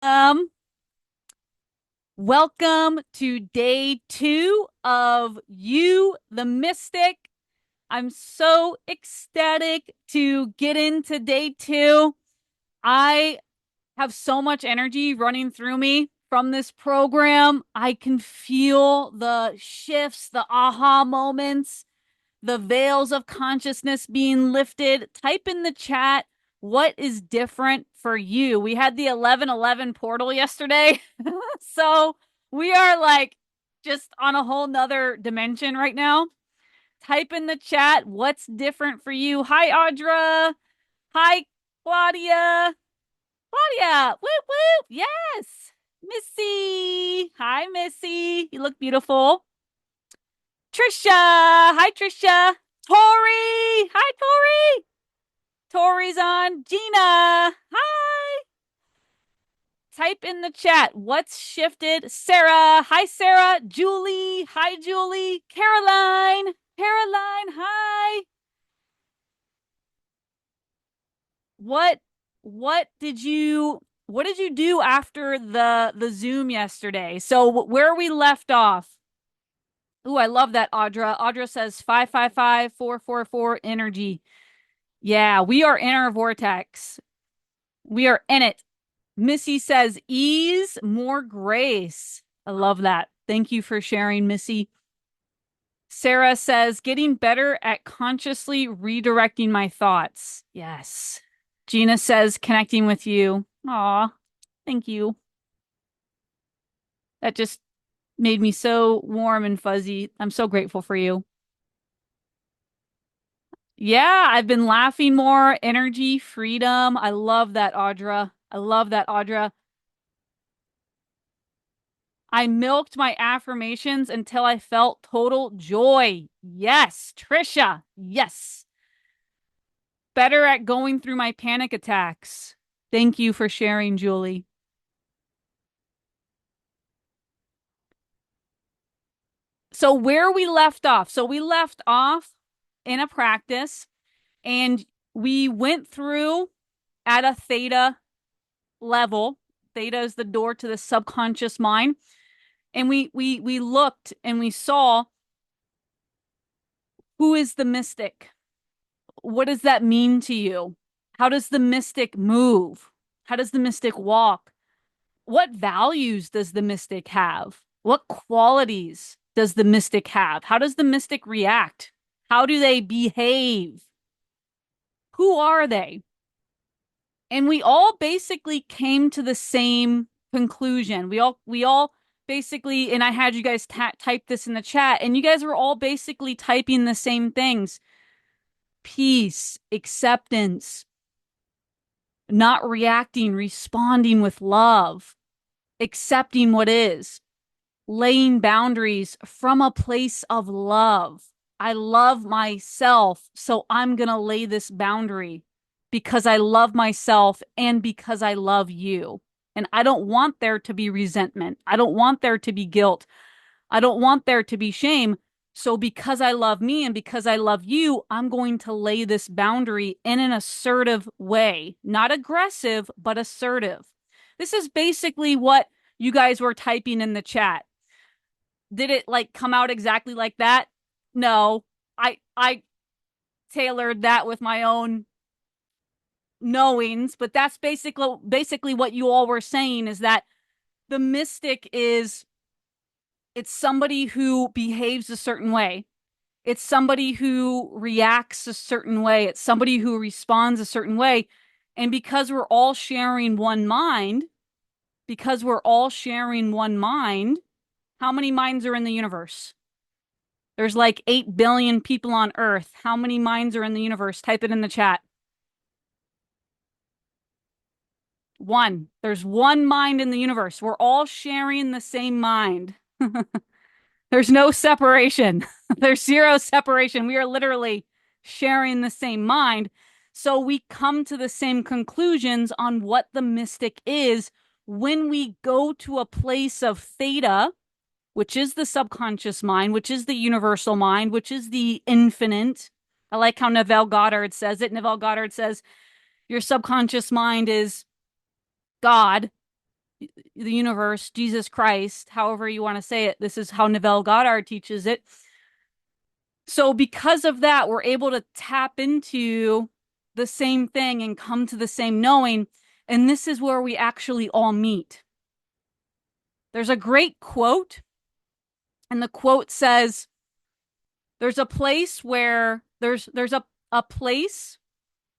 Um, Welcome to day two of You, the Mystic. I'm so ecstatic to get into day two. I have so much energy running through me from this program. I can feel the shifts, the aha moments, the veils of consciousness being lifted. Type in the chat what is different for you. We had the 1111 portal yesterday. So we are like just on a whole nother dimension right now. Type in the chat what's different for you. Hi, Audra. Hi, Claudia. Claudia. Whoop, whoop. Yes. Missy. Hi, Missy. You look beautiful. Trisha. Hi, Trisha. Tori. Hi, Tori. Tori's on. Gina. Hi. Type in the chat what's shifted. Sarah. Hi, Sarah. Julie. Hi, Julie. Caroline. Caroline. Hi. What what did you do after the Zoom yesterday? So where we left off. Ooh, I love that, Audra. Audra says 555444 energy. Yeah, we are in our vortex. We are in it. Missy says ease, more grace. I love that. Thank you for sharing, Missy. Sarah says getting better at consciously redirecting my thoughts. Yes. Gina says connecting with you. Aw, thank you. That just made me so warm and fuzzy. I'm so grateful for you. Yeah, I've been laughing more, energy, freedom. I love that, Audra. I love that, Audra. I milked my affirmations until I felt total joy. Yes, Trisha. Yes. Better at going through my panic attacks. Thank you for sharing, Julie. So, where we left off. So, we left off in a practice and we went through at a theta level. Theta is the door to the subconscious mind. And we looked and we saw who is the mystic? What does that mean to you? How does the mystic move? How does the mystic walk? What values does the mystic have? What qualities does the mystic have? How does the mystic react? How do they behave? Who are they? And we all basically came to the same conclusion. We all basically, and I had you guys type this in the chat, and you guys were all basically typing the same things: peace, acceptance, not reacting, responding with love, accepting what is, laying boundaries from a place of love. I love myself, so I'm going to lay this boundary because I love myself and because I love you. And I don't want there to be resentment. I don't want there to be guilt. I don't want there to be shame. So, because I love me and because I love you, I'm going to lay this boundary in an assertive way, not aggressive, but assertive. This is basically what you guys were typing in the chat. Did it like come out exactly like that? No. I tailored that with my own knowings, but that's basically what you all were saying is that the mystic is it's somebody who behaves a certain way. It's somebody who reacts a certain way. It's somebody who responds a certain way. And because we're all sharing one mind, how many minds are in the universe? There's like 8 billion people on Earth. How many minds are in the universe? Type it in the chat. One. There's one mind in the universe. We're all sharing the same mind. There's no separation. There's zero separation. We are literally sharing the same mind. So we come to the same conclusions on what the mystic is when we go to a place of theta, which is the subconscious mind, which is the universal mind, which is the infinite. I like how Neville Goddard says it. Neville Goddard says, your subconscious mind is God. the universe, Jesus Christ, however you want to say it. This is how Neville Goddard teaches it. So because of that, we're able to tap into the same thing and come to the same knowing. And this is where we actually all meet. There's a great quote, and the quote says, there's a place where there's a place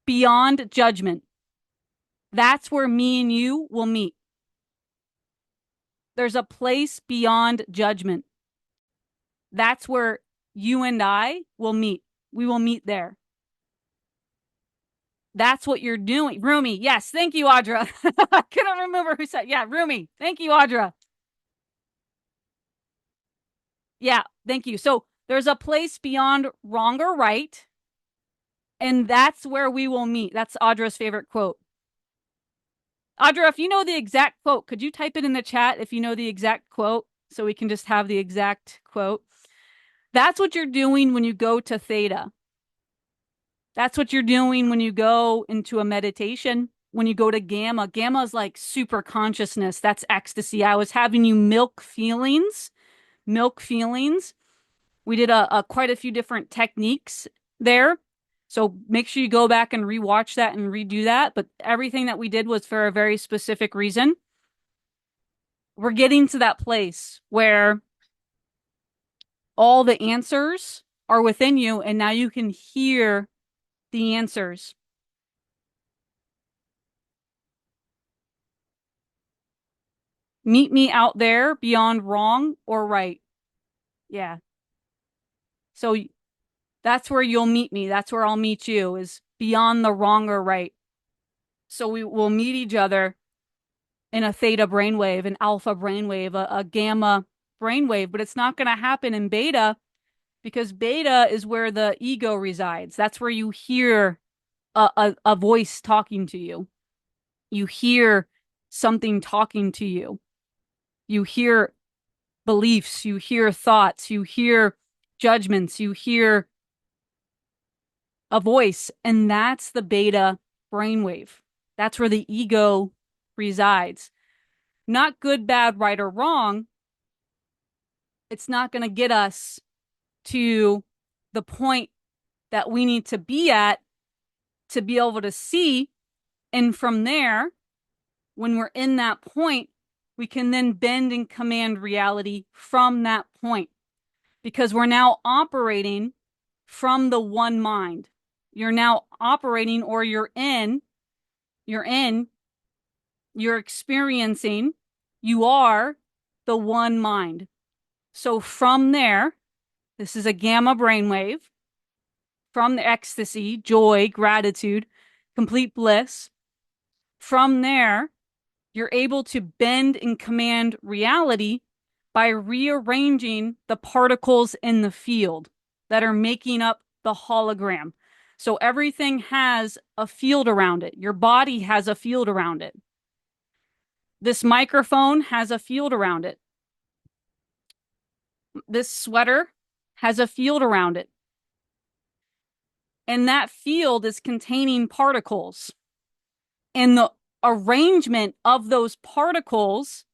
beyond judgment. That's where me and you will meet. There's a place beyond judgment. That's where you and I will meet. We will meet there. That's what you're doing. Rumi. Yes. Thank you, Audra. I couldn't remember who said, yeah, Rumi. Thank you, Audra. Yeah. Thank you. So there's a place beyond wrong or right. And that's where we will meet. That's Audra's favorite quote. Audra, if you know the exact quote, could you type it in the chat if you know the exact quote so we can just have the exact quote? That's what you're doing when you go to theta. That's what you're doing when you go into a meditation, when you go to gamma. Gamma is like super consciousness. That's ecstasy. I was having you milk feelings. We did quite a few different techniques there. So make sure you go back and rewatch that and redo that. But everything that we did was for a very specific reason. We're getting to that place where all the answers are within you, and now you can hear the answers. Meet me out there beyond wrong or right. Yeah. So that's where you'll meet me. That's where I'll meet you, is beyond the wrong or right. So we will meet each other in a theta brainwave, an alpha brainwave, a gamma brainwave, but it's not going to happen in beta because beta is where the ego resides. That's where you hear a voice talking to you. You hear something talking to you. You hear beliefs, you hear thoughts, you hear judgments, you hear a voice, and that's the beta brainwave. That's where the ego resides. Not good, bad, right, or wrong. It's not going to get us to the point that we need to be at to be able to see. And from there, when we're in that point, we can then bend and command reality from that point because we're now operating from the one mind. You're now operating, or you're experiencing, you are the one mind. So from there, this is a gamma brainwave. From the ecstasy, joy, gratitude, complete bliss. From there, you're able to bend and command reality by rearranging the particles in the field that are making up the hologram. So everything has a field around it. Your body has a field around it. This microphone has a field around it. This sweater has a field around it. And that field is containing particles. And the arrangement of those particles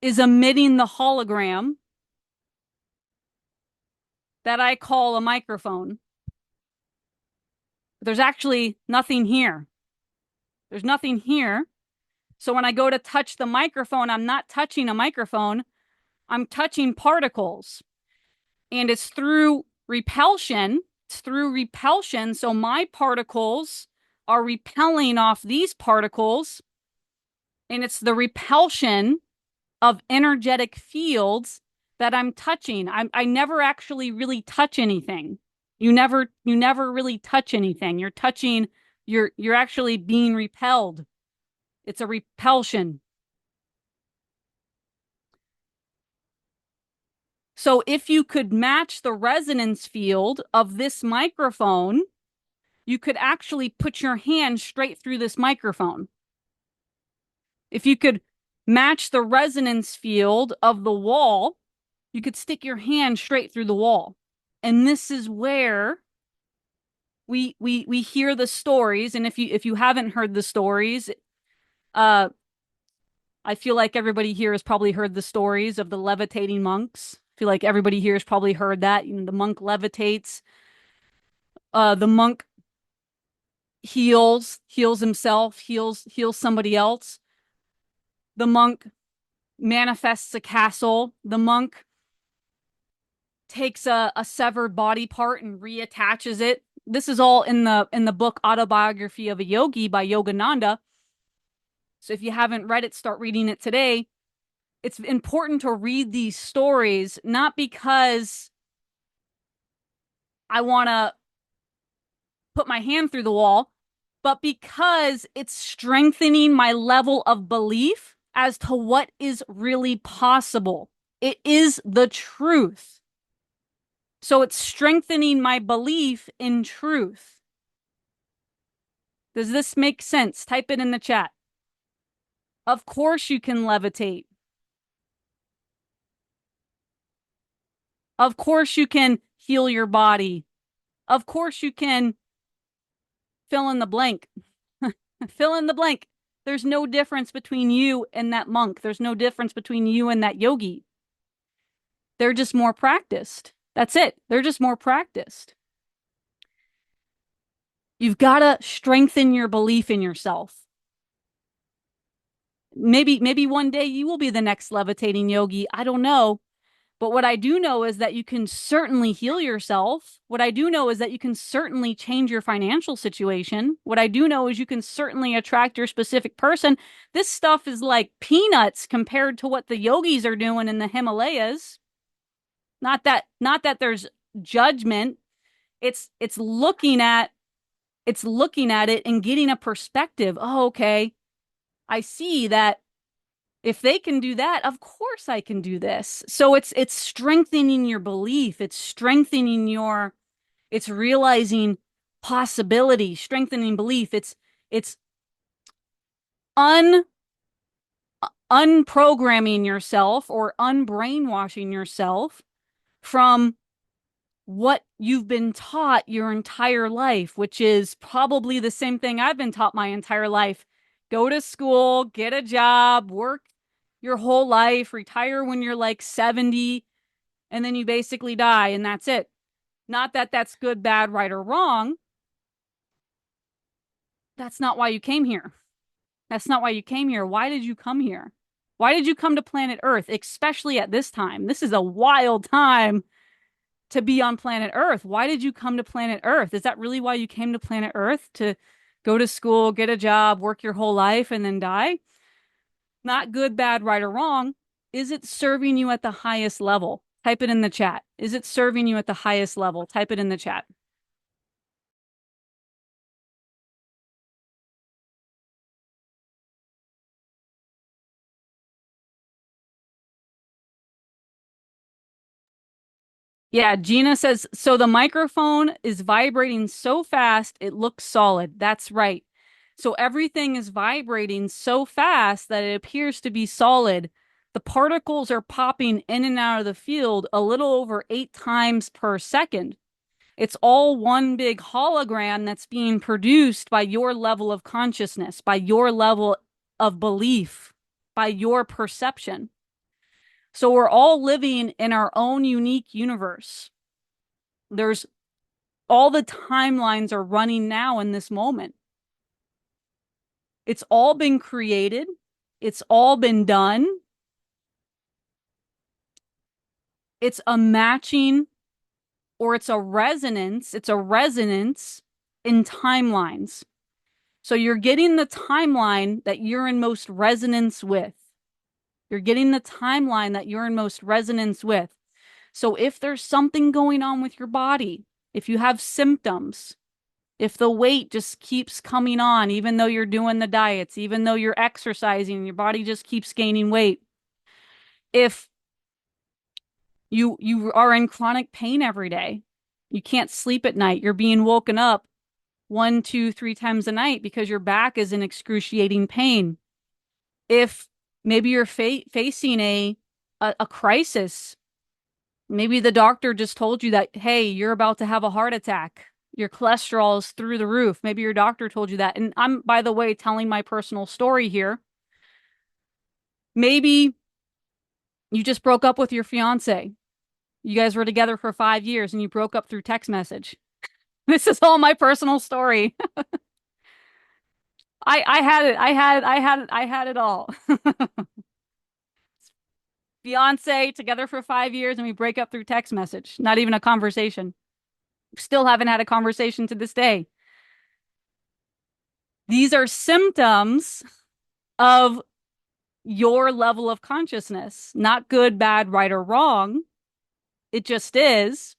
is emitting the hologram that I call a microphone. There's actually nothing here. There's nothing here. So when I go to touch the microphone, I'm not touching a microphone. I'm touching particles. And it's through repulsion. It's through repulsion. So my particles are repelling off these particles. And it's the repulsion of energetic fields that I'm touching. I never actually really touch anything. You never really touch anything. You're touching, you're actually being repelled. It's a repulsion. So if you could match the resonance field of this microphone, you could actually put your hand straight through this microphone. If you could match the resonance field of the wall, you could stick your hand straight through the wall. And this is where we hear the stories. And if you haven't heard the stories, I feel like everybody here has probably heard the stories of the levitating monks. I feel like everybody here has probably heard that. You know, the monk levitates. The monk heals himself, heals somebody else. The monk manifests a castle. The monk takes a severed body part and reattaches it. This is all in the book Autobiography of a Yogi by Yogananda. So if you haven't read it, start reading it today. It's important to read these stories, not because I want to put my hand through the wall, but because it's strengthening my level of belief as to what is really possible. It is the truth. So it's strengthening my belief in truth. Does this make sense? Type it in the chat. Of course you can levitate. Of course you can heal your body. Of course you can fill in the blank. Fill in the blank. There's no difference between you and that monk. There's no difference between you and that yogi. They're just more practiced. That's it. They're just more practiced. You've got to strengthen your belief in yourself. Maybe one day you will be the next levitating yogi. I don't know. But what I do know is that you can certainly heal yourself. What I do know is that you can certainly change your financial situation. What I do know is you can certainly attract your specific person. This stuff is like peanuts compared to what the yogis are doing in the Himalayas. Not that there's judgment. It's looking at it and getting a perspective. Oh, okay. I see that if they can do that, of course I can do this. So it's strengthening your belief. It's realizing possibility, strengthening belief. It's un unprogramming yourself or unbrainwashing yourself from what you've been taught your entire life, which is probably the same thing I've been taught my entire life. Go to school, get a job, work your whole life, retire when you're like 70, and then you basically die, and that's it. Not that that's good, bad, right, or wrong. That's not why you came here. That's not why you came here. Why did you come here? Why did you come to planet Earth, especially at this time? This is a wild time to be on planet Earth. Why did you come to planet Earth? Is that really why you came to planet Earth? To go to school, get a job, work your whole life, and then die? Not good, bad, right, or wrong. Is it serving you at the highest level? Type it in the chat. Is it serving you at the highest level? Type it in the chat. Yeah, Gina says, so the microphone is vibrating so fast, it looks solid. That's right. So everything is vibrating so fast that it appears to be solid. The particles are popping in and out of the field a little over 8 times per second. It's all one big hologram that's being produced by your level of consciousness, by your level of belief, by your perception. So we're all living in our own unique universe. There's all the timelines are running now in this moment. It's all been created. It's all been done. It's a matching or it's a resonance. It's a resonance in timelines. So you're getting the timeline that you're in most resonance with. You're getting the timeline that you're in most resonance with. So if there's something going on with your body, if you have symptoms, if the weight just keeps coming on, even though you're doing the diets, even though you're exercising, your body just keeps gaining weight. If you are in chronic pain every day, you can't sleep at night, you're being woken up 1, 2, 3 times a night because your back is in excruciating pain. If maybe you're facing a crisis, maybe the doctor just told you that, hey, you're about to have a heart attack. Your cholesterol is through the roof. Maybe your doctor told you that. And I'm, by the way, telling my personal story here. Maybe you just broke up with your fiance. You guys were together for 5 years and you broke up through text message. This is all my personal story. I had it. I had it all. Fiance together for 5 years and we break up through text message. Not even a conversation. Still haven't had a conversation to this day. These are symptoms of your level of consciousness. Not good, bad, right, or wrong. It just is.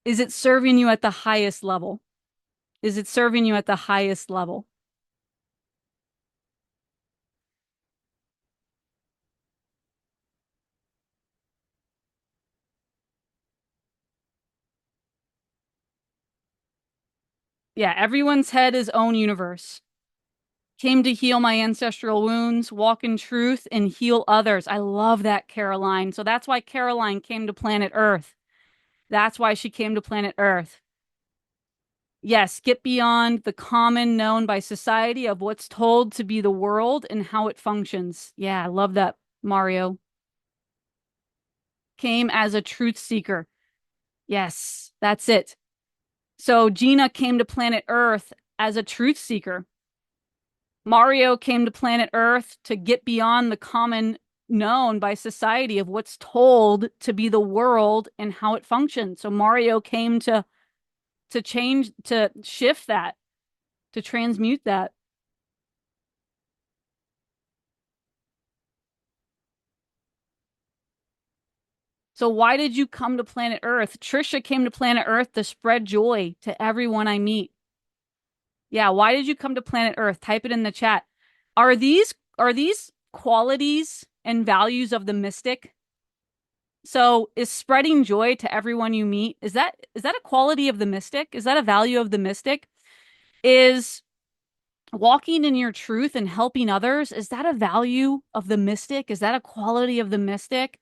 Is it serving you at the highest level? Is it serving you at the highest level? Yeah, everyone's head is own universe. Came to heal my ancestral wounds, walk in truth, and heal others. I love that, Caroline. So that's why Caroline came to planet Earth. That's why she came to planet Earth. Yes, get beyond the common known by society of what's told to be the world and how it functions. Yeah, I love that, Mario. Came as a truth seeker. Yes, that's it. So Gina came to planet Earth as a truth seeker. Mario came to planet Earth to get beyond the common known by society of what's told to be the world and how it functions. So Mario came to change, to shift that, to transmute that. So why did you come to planet Earth? Trisha came to planet Earth to spread joy to everyone I meet. Yeah, why did you come to planet Earth? Type it in the chat. Are these qualities and values of the mystic? So is spreading joy to everyone you meet, is that a quality of the mystic? Is that a value of the mystic? Is walking in your truth and helping others, is that a value of the mystic? Is that a quality of the mystic?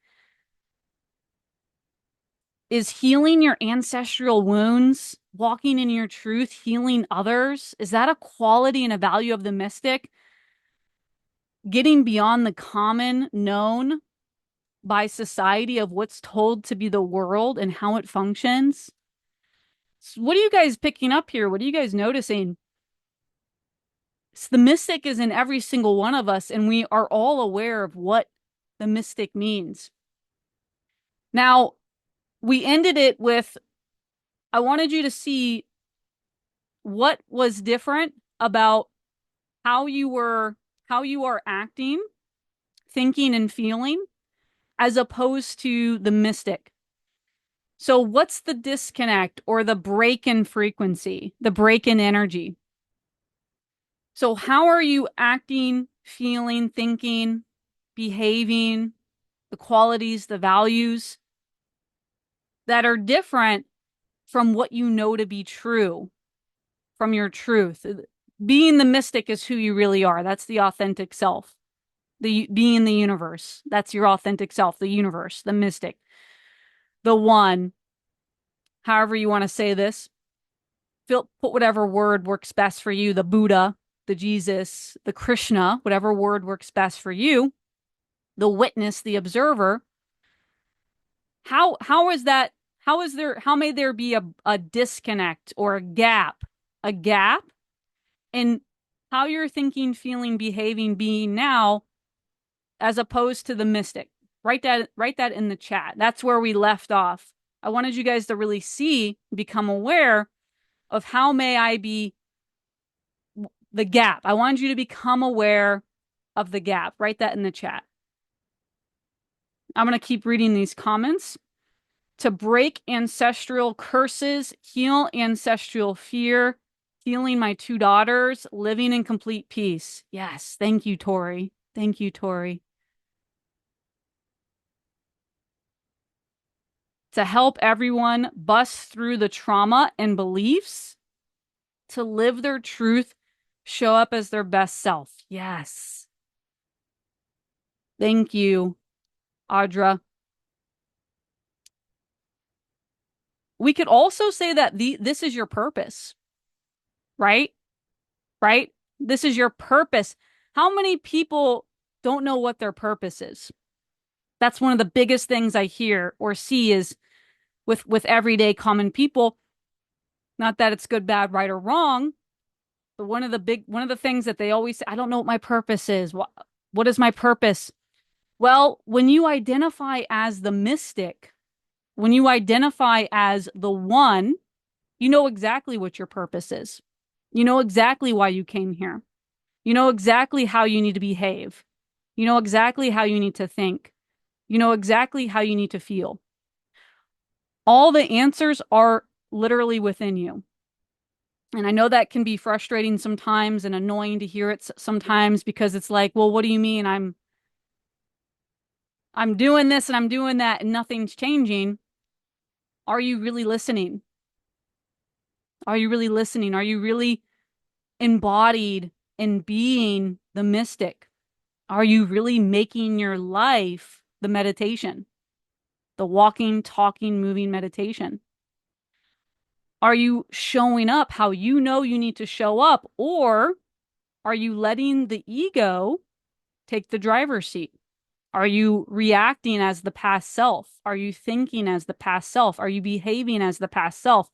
Is healing your ancestral wounds, walking in your truth, healing others, is that a quality and a value of the mystic? Getting beyond the common known by society of what's told to be the world and how it functions. So what are you guys picking up here? What are you guys noticing? So the mystic is in every single one of us, and we are all aware of what the mystic means. Now, we ended it with I wanted you to see what was different about how you were how you are acting, thinking, and feeling as opposed to the mystic. So, what's the disconnect or the break in frequency, the break in energy? So, how are you acting, feeling, thinking, behaving, the qualities, the values that are different from what you know to be true, from your truth? Being the mystic is who you really are. That's the authentic self. The being the universe. That's your authentic self, the universe, the mystic, the one, however you want to say this. Put whatever word works best for you, the Buddha, the Jesus, the Krishna, whatever word works best for you, the witness, the observer. How is that? How may there be a disconnect or a gap in how you're thinking, feeling, behaving, being now, as opposed to the mystic? Write that in the chat. That's where we left off. I wanted you guys to really see, become aware of how may I be the gap. I wanted you to become aware of the gap. Write that in the chat. I'm going to keep reading these comments. To break ancestral curses, heal ancestral fear, healing my two daughters, living in complete peace. Yes. Thank you, Tori. Thank you, Tori. To help everyone bust through the trauma and beliefs, to live their truth, show up as their best self. Yes. Thank you, Audra. We could also say that this is your purpose, right? Right? This is your purpose. How many people don't know what their purpose is. That's one of the biggest things I hear or see is with everyday common people. Not that it's good, bad, right, or wrong, but one of the things that they always say, I don't know what my purpose is. What is my purpose? Well, when you identify as the mystic, when you identify as the one, you know exactly what your purpose is. You know exactly why you came here. You know exactly how you need to behave. You know exactly how you need to think. You know exactly how you need to feel. All the answers are literally within you. And I know that can be frustrating sometimes and annoying to hear it sometimes because it's like, well, what do you mean I'm doing this and I'm doing that and nothing's changing? Are you really listening? Are you really listening? Are you really embodied in being the mystic? Are you really making your life the meditation, the walking, talking, moving meditation? Are you showing up how you know you need to show up, or are you letting the ego take the driver's seat? Are you reacting as the past self? Are you thinking as the past self? Are you behaving as the past self?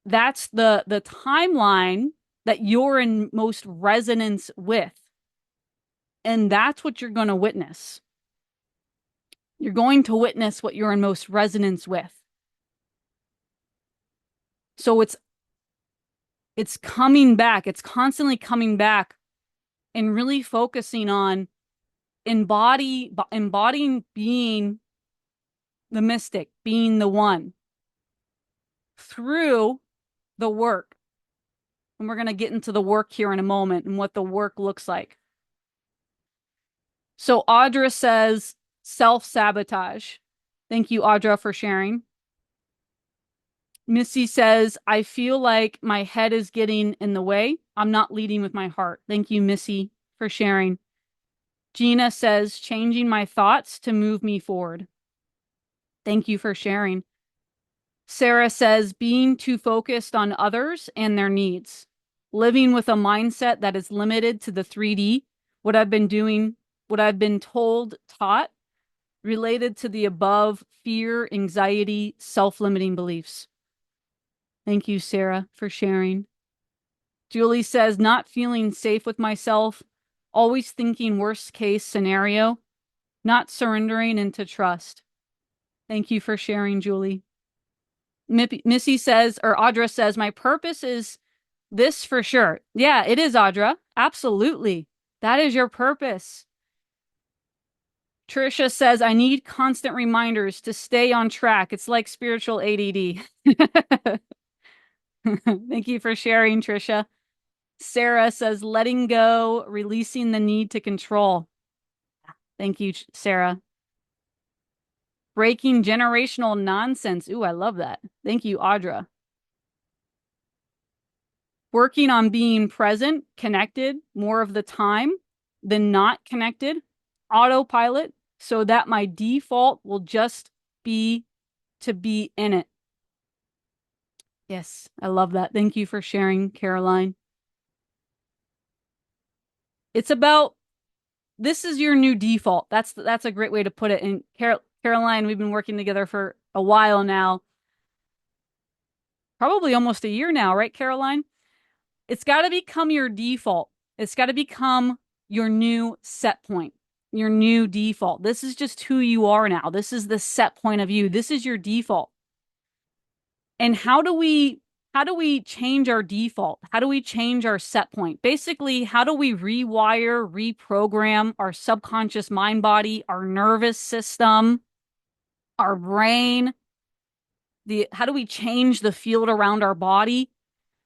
That's the timeline that you're in most resonance with. And that's what you're going to witness. You're going to witness what you're in most resonance with. So it's coming back. It's constantly coming back and really focusing on embodying being the mystic, being the one through the work. And we're going to get into the work here in a moment and what the work looks like. So Audra says self-sabotage. Thank you, Audra, for sharing. Missy says, I feel like my head is getting in the way. I'm not leading with my heart. Thank you, Missy, for sharing. Gina says, changing my thoughts to move me forward. Thank you for sharing. Sarah says, being too focused on others and their needs. Living with a mindset that is limited to the 3D, what I've been doing, what I've been told, taught, related to the above fear, anxiety, self-limiting beliefs. Thank you, Sarah, for sharing. Julie says, not feeling safe with myself, always thinking worst case scenario, not surrendering into trust. Thank you for sharing, Julie. Missy says, or Audra says, my purpose is this for sure. Yeah, it is, Audra. Absolutely. That is your purpose. Trisha says, I need constant reminders to stay on track. It's like spiritual ADD. Thank you for sharing, Trisha. Sarah says, letting go, releasing the need to control. Thank you, Sarah. Breaking generational nonsense. Ooh, I love that. Thank you, Audra. Working on being present, connected more of the time than not connected. Autopilot, so that my default will just be to be in it. Yes, I love that. Thank you for sharing, Caroline. It's about this is your new default. That's a great way to put it. And Caroline, we've been working together for a while now. Probably almost a year now, right, Caroline? It's got to become your default. It's got to become your new set point, your new default. This is just who you are now. This is the set point of you. This is your default. And how do we change our default? How do we change our set point? Basically, how do we rewire, reprogram our subconscious mind body, our nervous system, our brain? How do we change the field around our body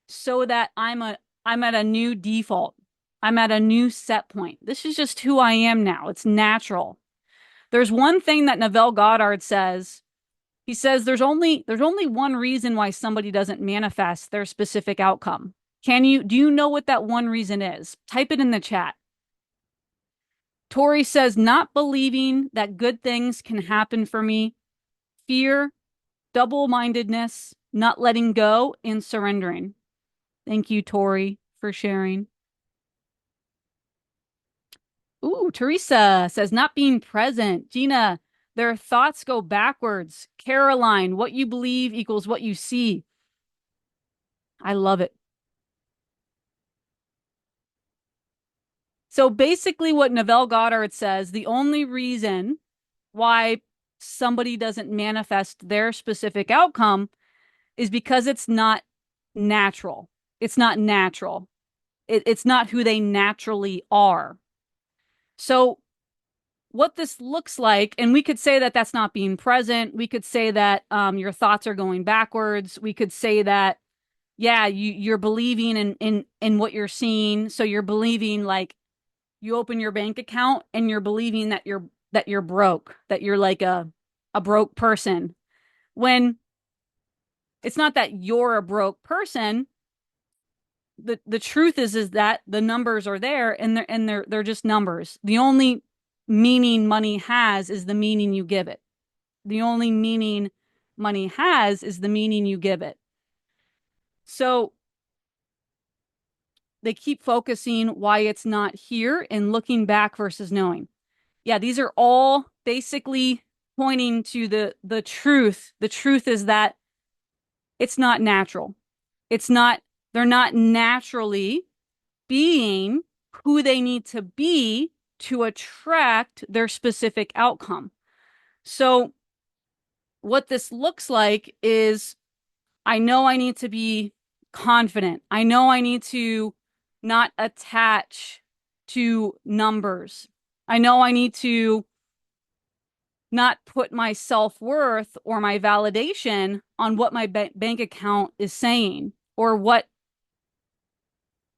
so that I'm at a new default. I'm at a new set point. This is just who I am now. It's natural. There's one thing that Neville Goddard says. He says there's only one reason why somebody doesn't manifest their specific outcome. Do you know what that one reason is? Type it in the chat. Tori says, not believing that good things can happen for me, fear, double-mindedness, not letting go, and surrendering. Thank you, Tori, for sharing. Ooh, Teresa says not being present. Gina, their thoughts go backwards. Caroline, what you believe equals what you see. I love it. So basically, what Neville Goddard says, the only reason why somebody doesn't manifest their specific outcome is because it's not natural. It's not natural. It's not who they naturally are. So, what this looks like, and we could say that that's not being present. We could say that your thoughts are going backwards. We could say that, yeah, you're believing in what you're seeing. So you're believing like you open your bank account and you're believing that you're broke, that you're like a broke person. When it's not that you're a broke person. The truth is that the numbers are there and they're just numbers. The only meaning money has is the meaning you give it. The only meaning money has is the meaning you give it. So they keep focusing why it's not here and looking back versus knowing. Yeah, these are all basically pointing to the truth. The truth is that it's not natural. It's not, they're not naturally being who they need to be to attract their specific outcome. So, what this looks like is I know I need to be confident. I know I need to not attach to numbers. I know I need to not put my self-worth or my validation on what my bank account is saying or what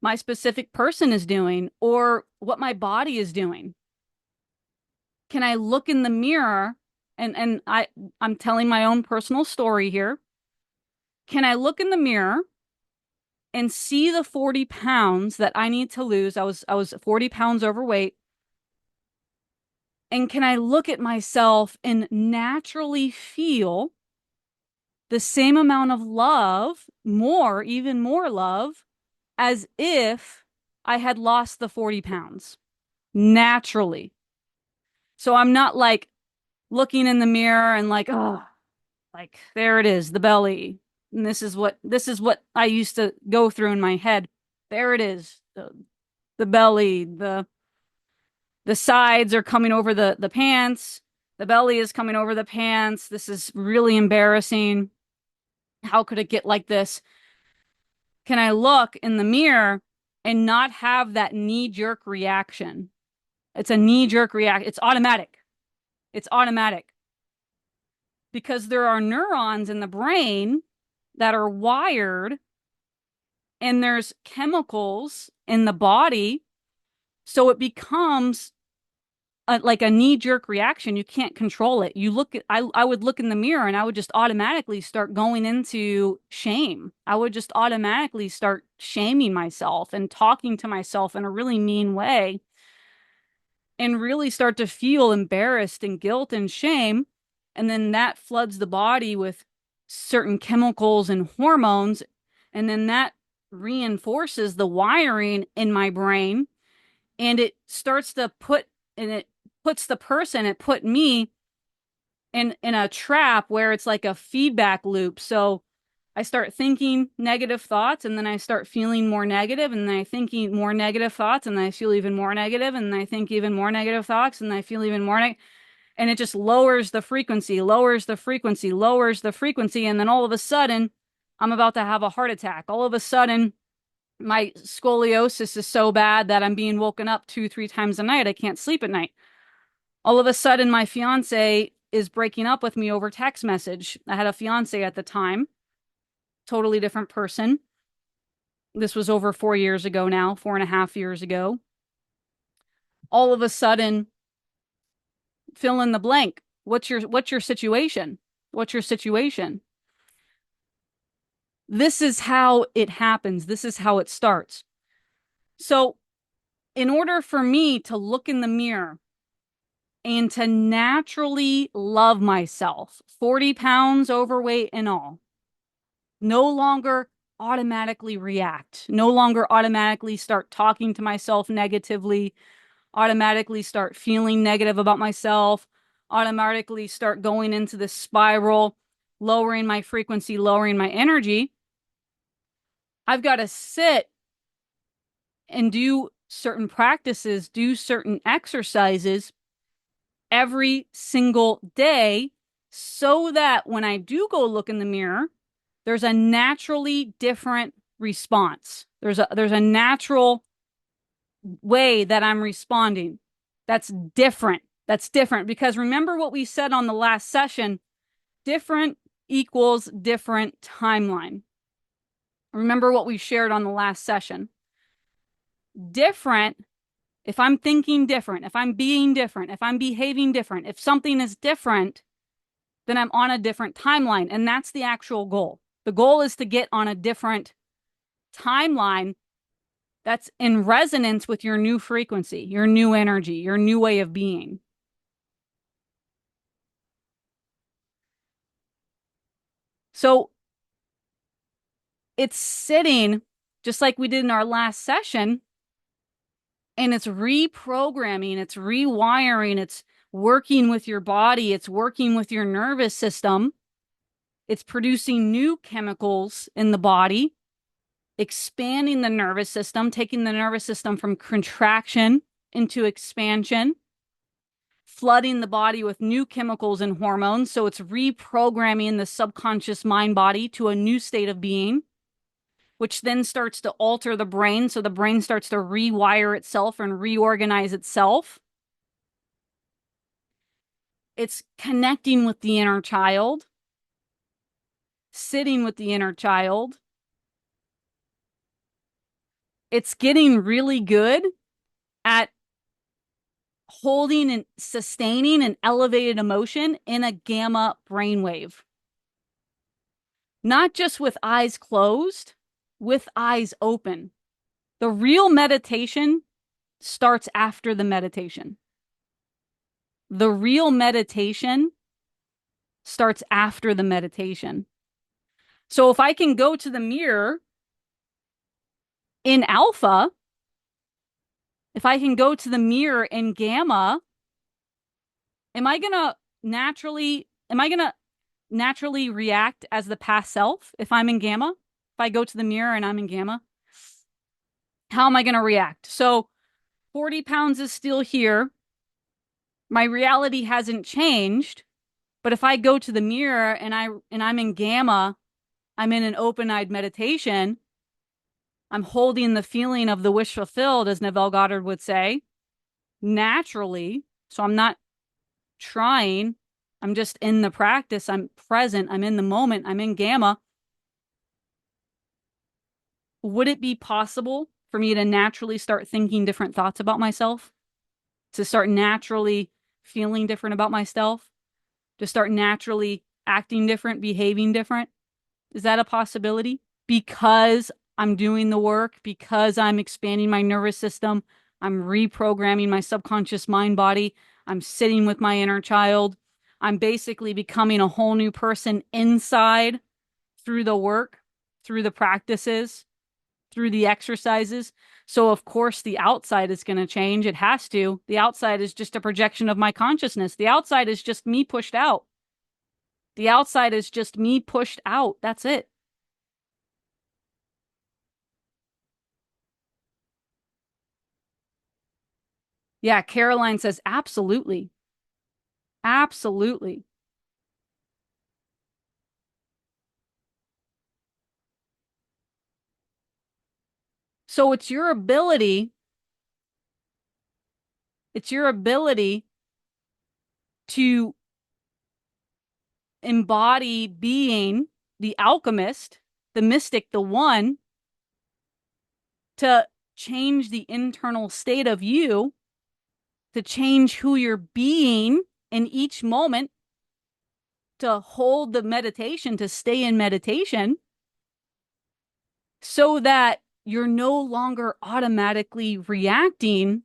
my specific person is doing or what my body is doing. Can I look in the mirror and I'm telling my own personal story here. Can I look in the mirror and see the 40 pounds that I need to lose? I was 40 pounds overweight. And can I look at myself and naturally feel the same amount of love, more, even more love, as if I had lost the 40 pounds naturally? So I'm not like looking in the mirror and like, oh, like there it is, the belly. And this is what I used to go through in my head. There it is, the belly, the sides are coming over the pants. The belly is coming over the pants. This is really embarrassing. How could it get like this? Can I look in the mirror and not have that knee-jerk reaction? It's a knee-jerk reaction. It's automatic. It's automatic. Because there are neurons in the brain that are wired and there's chemicals in the body. So it becomes like a knee-jerk reaction. You can't control it. You look at, I would look in the mirror and I would just automatically start going into shame. I would just automatically start shaming myself and talking to myself in a really mean way and really start to feel embarrassed and guilt and shame. And then that floods the body with certain chemicals and hormones. And then that reinforces the wiring in my brain. And it starts to put, and it puts the person, it put me in a trap where it's like a feedback loop. So I start thinking negative thoughts and then I start feeling more negative and then I thinking more negative thoughts and then I feel even more negative and then I think even more negative thoughts and I feel even more and it just lowers the frequency, lowers the frequency, lowers the frequency. And then all of a sudden, I'm about to have a heart attack. All of a sudden, my scoliosis is so bad that I'm being woken up 2, 3 times a night. I can't sleep at night. All of a sudden, my fiance is breaking up with me over text message. I had a fiance at the time, totally different person. This was over 4 years ago now, 4.5 years ago. All of a sudden, fill in the blank. What's your situation? What's your situation? This is how it happens. This is how it starts. So, in order for me to look in the mirror and to naturally love myself, 40 pounds overweight and all, no longer automatically react, no longer automatically start talking to myself negatively, automatically start feeling negative about myself, automatically start going into this spiral, lowering my frequency, lowering my energy. I've got to sit and do certain practices, do certain exercises every single day so that when I do go look in the mirror, there's a naturally different response. There's a natural way that I'm responding. That's different. That's different because remember what we said on the last session, different equals different timeline. Remember what we shared on the last session. Different, if I'm thinking different, if I'm being different, if I'm behaving different, if something is different, then I'm on a different timeline. And that's the actual goal. The goal is to get on a different timeline that's in resonance with your new frequency, your new energy, your new way of being. So it's sitting just like we did in our last session, and it's reprogramming, it's rewiring, it's working with your body, it's working with your nervous system, it's producing new chemicals in the body, expanding the nervous system, taking the nervous system from contraction into expansion, flooding the body with new chemicals and hormones. So it's reprogramming the subconscious mind body to a new state of being, which then starts to alter the brain. So the brain starts to rewire itself and reorganize itself. It's connecting with the inner child, sitting with the inner child. It's getting really good at holding and sustaining an elevated emotion in a gamma brainwave. Not just with eyes closed, with eyes open. The real meditation starts after the meditation. The real meditation starts after the meditation. So if I can go to the mirror in alpha, if I can go to the mirror in gamma, am I going to naturally react as the past self if I'm in gamma? If I go to the mirror and I'm in gamma, how am I going to react? So 40 pounds is still here. My reality hasn't changed. But if I go to the mirror and I'm in gamma, I'm in an open-eyed meditation, I'm holding the feeling of the wish fulfilled, as Neville Goddard would say, naturally. So I'm not trying. I'm just in the practice. I'm present. I'm in the moment. I'm in gamma. Would it be possible for me to naturally start thinking different thoughts about myself? To start naturally feeling different about myself? To start naturally acting different, behaving different? Is that a possibility? Because I'm doing the work, because I'm expanding my nervous system, I'm reprogramming my subconscious mind body, I'm sitting with my inner child, I'm basically becoming a whole new person inside through the work, through the practices, through the exercises. So of course the outside is going to change. It has to. The outside is just a projection of my consciousness. The outside is just me pushed out. The outside is just me pushed out. That's it. Yeah, Caroline says absolutely. Absolutely. So it's your ability to embody being the alchemist, the mystic, the one, to change the internal state of you, to change who you're being in each moment, to hold the meditation, to stay in meditation, so that you're no longer automatically reacting,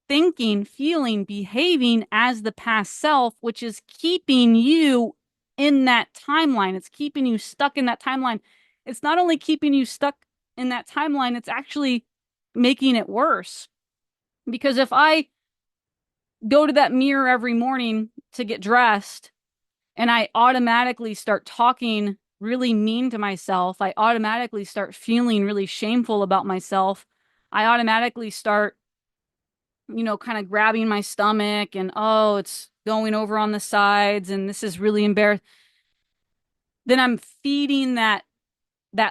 thinking, feeling, behaving as the past self, which is keeping you in that timeline. It's keeping you stuck in that timeline. It's not only keeping you stuck in that timeline, it's actually making it worse. Because if I go to that mirror every morning to get dressed and I automatically start talking really mean to myself, I automatically start feeling really shameful about myself. I automatically start, kind of grabbing my stomach and, oh, it's going over on the sides and this is really embarrassing. Then I'm feeding that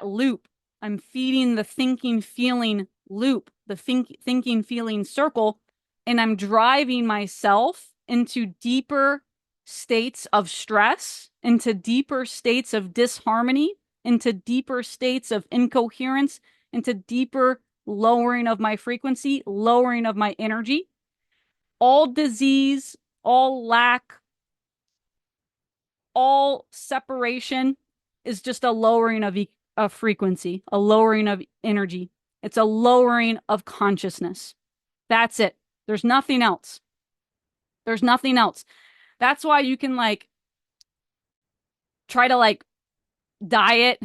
loop. I'm feeding the thinking feeling loop, the thinking feeling circle, and I'm driving myself into deeper states of stress, into deeper states of disharmony, into deeper states of incoherence, into deeper lowering of my frequency, lowering of my energy. All disease, all lack, all separation is just a lowering of frequency, a lowering of energy. It's a lowering of consciousness. That's it. There's nothing else. There's nothing else. That's why you can try to diet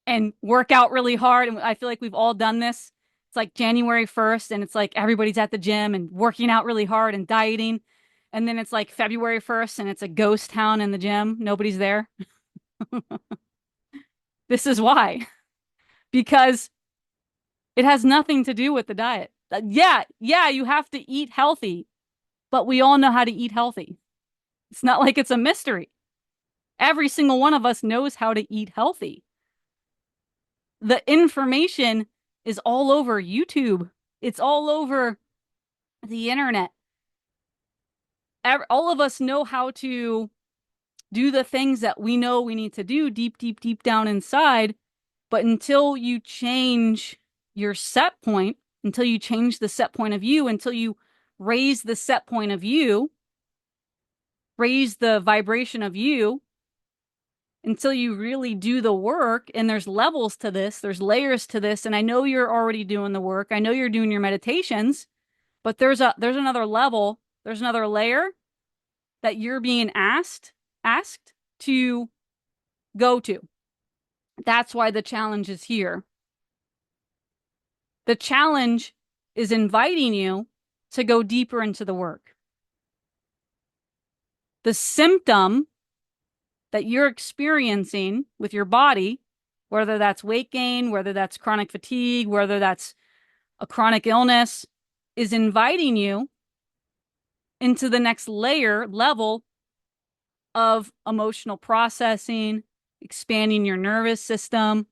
and work out really hard. And I feel like we've all done this. It's like January 1st and it's like everybody's at the gym and working out really hard and dieting. And then it's like February 1st and it's a ghost town in the gym. Nobody's there. This is why. Because it has nothing to do with the diet. Yeah, you have to eat healthy, but we all know how to eat healthy. It's not like it's a mystery. Every single one of us knows how to eat healthy. The information is all over YouTube. It's all over the internet. All of us know how to do the things that we know we need to do deep, deep, deep down inside. But until you change your set point, until you change the set point of view, until you raise the set point of view, raise the vibration of you, until you really do the work, and there's levels to this, there's layers to this, and I know you're already doing the work. I know you're doing your meditations, but there's another level, there's another layer that you're being asked to go to. That's why the challenge is here. The challenge is inviting you to go deeper into the work. The symptom that you're experiencing with your body, whether that's weight gain, whether that's chronic fatigue, whether that's a chronic illness, is inviting you into the next level of emotional processing, expanding your nervous system,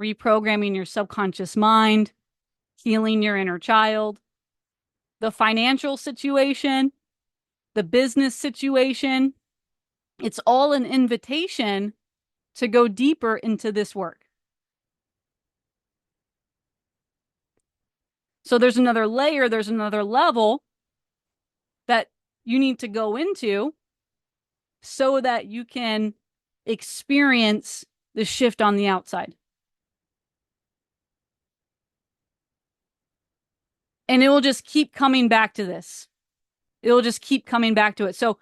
reprogramming your subconscious mind, healing your inner child. The financial situation, the business situation, it's all an invitation to go deeper into this work. So there's another layer, there's another level that you need to go into so that you can experience the shift on the outside. And it will just keep coming back to this. It will just keep coming back to it. So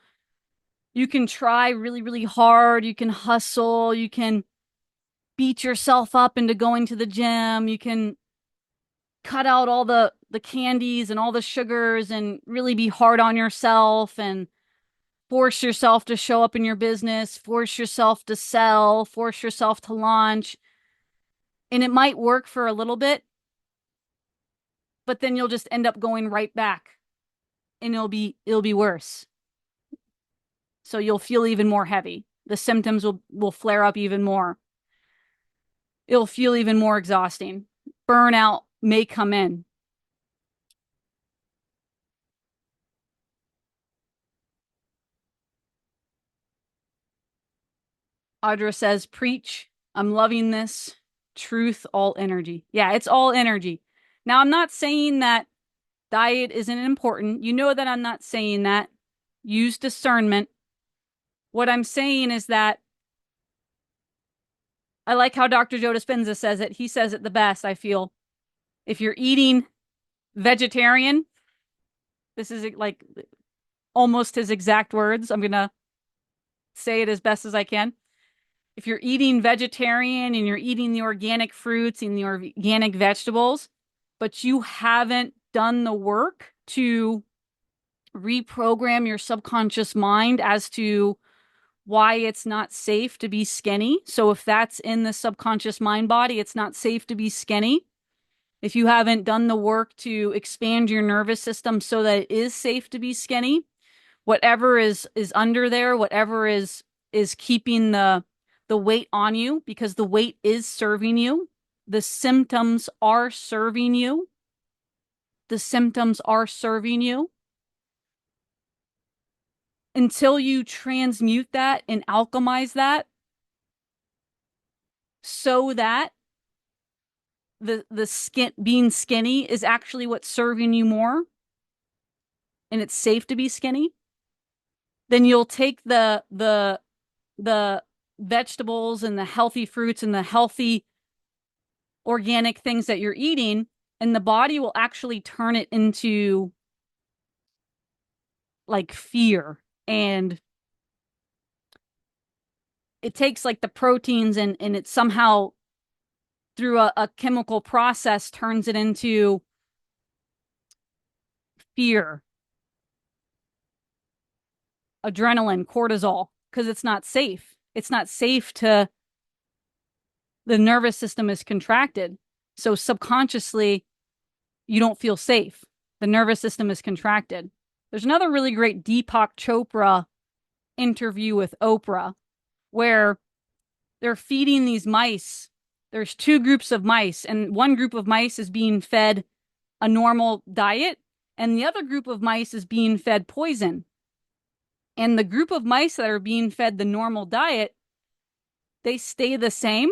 you can try really, really hard. You can hustle. You can beat yourself up into going to the gym. You can cut out all the candies and all the sugars and really be hard on yourself and force yourself to show up in your business, force yourself to sell, force yourself to launch. And it might work for a little bit, but then you'll just end up going right back and it'll be worse. So you'll feel even more heavy. The symptoms will flare up even more. It'll feel even more exhausting. Burnout may come in. Audra says, preach. I'm loving this. Truth, all energy. Yeah, it's all energy. Now, I'm not saying that diet isn't important. You know that I'm not saying that. Use discernment. What I'm saying is that I like how Dr. Joe Dispenza says it. He says it the best, I feel. If you're eating vegetarian, this is like almost his exact words. I'm going to say it as best as I can. If you're eating vegetarian and you're eating the organic fruits and the organic vegetables, but you haven't done the work to reprogram your subconscious mind as to why it's not safe to be skinny. So if that's in the subconscious mind body, it's not safe to be skinny. If you haven't done the work to expand your nervous system so that it is safe to be skinny, whatever is under there, whatever is keeping the weight on you, because the weight is serving you. The symptoms are serving you. The symptoms are serving you. Until you transmute that and alchemize that so that the skin being skinny is actually what's serving you more and it's safe to be skinny, then you'll take the vegetables and the healthy fruits and the healthy organic things that you're eating, and the body will actually turn it into like fear. And it takes like the proteins and it somehow through a chemical process turns it into fear, adrenaline, cortisol, because it's not safe. It's not safe to, the nervous system is contracted. So subconsciously, you don't feel safe. The nervous system is contracted. There's another really great Deepak Chopra interview with Oprah where they're feeding these mice. There's two groups of mice, and one group of mice is being fed a normal diet, and the other group of mice is being fed poison. And the group of mice that are being fed the normal diet, they stay the same.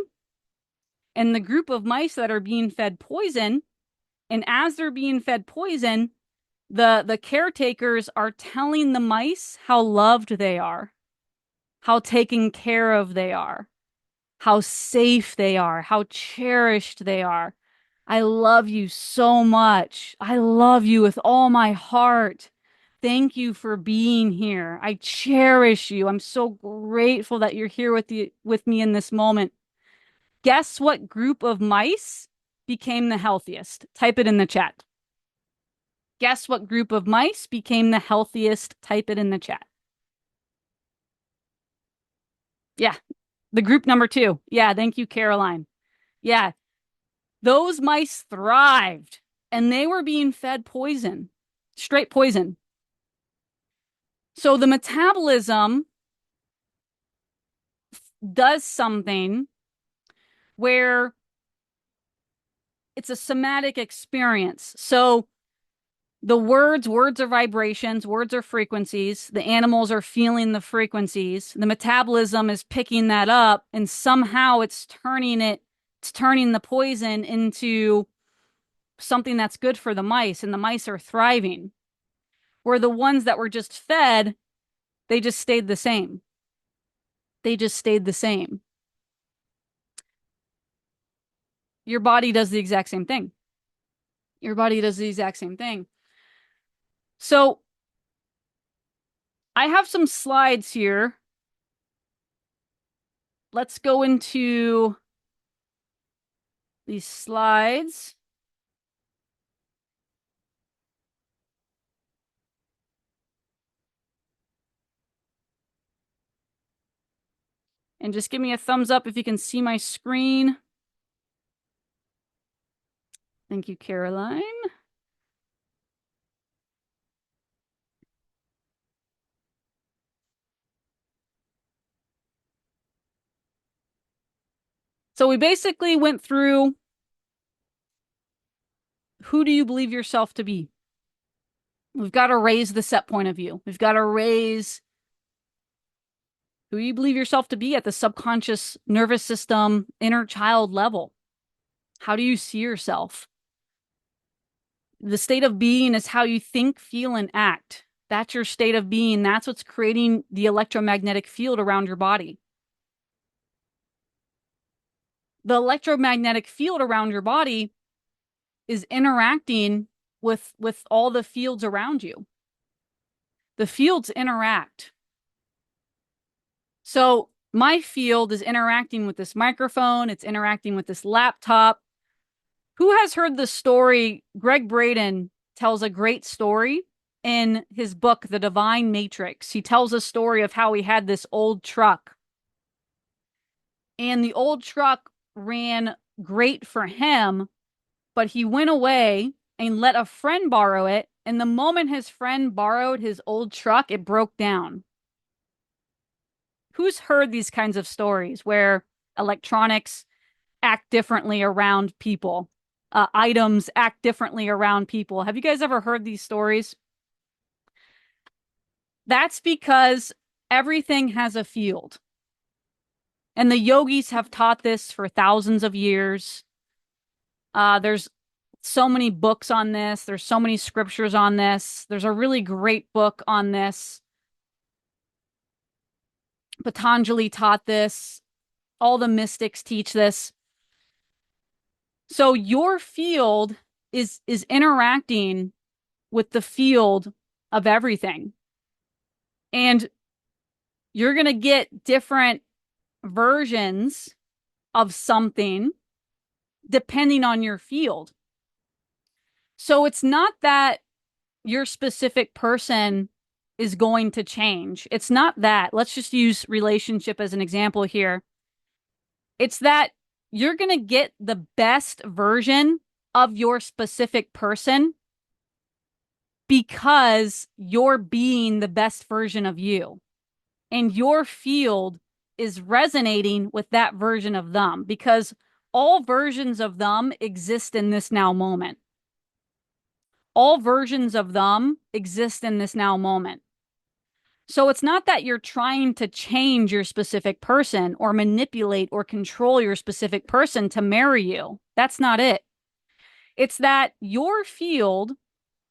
And the group of mice that are being fed poison, and as they're being fed poison, the caretakers are telling the mice how loved they are, how taken care of they are, how safe they are, how cherished they are. I love you so much. I love you with all my heart. Thank you for being here. I cherish you. I'm so grateful that you're here with me in this moment. Guess what group of mice became the healthiest? Type it in the chat. Guess what group of mice became the healthiest? Type it in the chat. Yeah, the group number 2. Yeah, thank you, Caroline. Yeah, those mice thrived and they were being fed poison, straight poison. So the metabolism does something where it's a somatic experience. So the words are vibrations, words are frequencies. The animals are feeling the frequencies. The metabolism is picking that up, and somehow it's turning the poison into something that's good for the mice, and the mice are thriving. Where the ones that were just fed, they just stayed the same. They just stayed the same. Your body does the exact same thing. Your body does the exact same thing. So I have some slides here. Let's go into these slides. And just give me a thumbs up if you can see my screen. Thank you, Caroline. So we basically went through, who do you believe yourself to be? We've got to raise the set point of view. We've got to raise who you believe yourself to be at the subconscious nervous system, inner child level. How do you see yourself? The state of being is how you think, feel, and act. That's your state of being. That's what's creating the electromagnetic field around your body. The electromagnetic field around your body is interacting with all the fields around you. The fields interact. So my field is interacting with this microphone. It's interacting with this laptop. Who has heard the story? Greg Braden tells a great story in his book, The Divine Matrix. He tells a story of how he had this old truck, and the old truck ran great for him, but he went away and let a friend borrow it. And the moment his friend borrowed his old truck, it broke down. Who's heard these kinds of stories where electronics act differently around people? Items act differently around people. Have you guys ever heard these stories? That's because everything has a field. And the yogis have taught this for thousands of years. There's so many books on this. There's so many scriptures on this. There's a really great book on this. Patanjali taught this. All the mystics teach this. So your field is interacting with the field of everything. And you're going to get different versions of something depending on your field. So it's not that your specific person is going to change. It's not that. Let's just use relationship as an example here. It's that you're going to get the best version of your specific person because you're being the best version of you. And your field is resonating with that version of them because all versions of them exist in this now moment. All versions of them exist in this now moment. So it's not that you're trying to change your specific person or manipulate or control your specific person to marry you. That's not it. It's that your field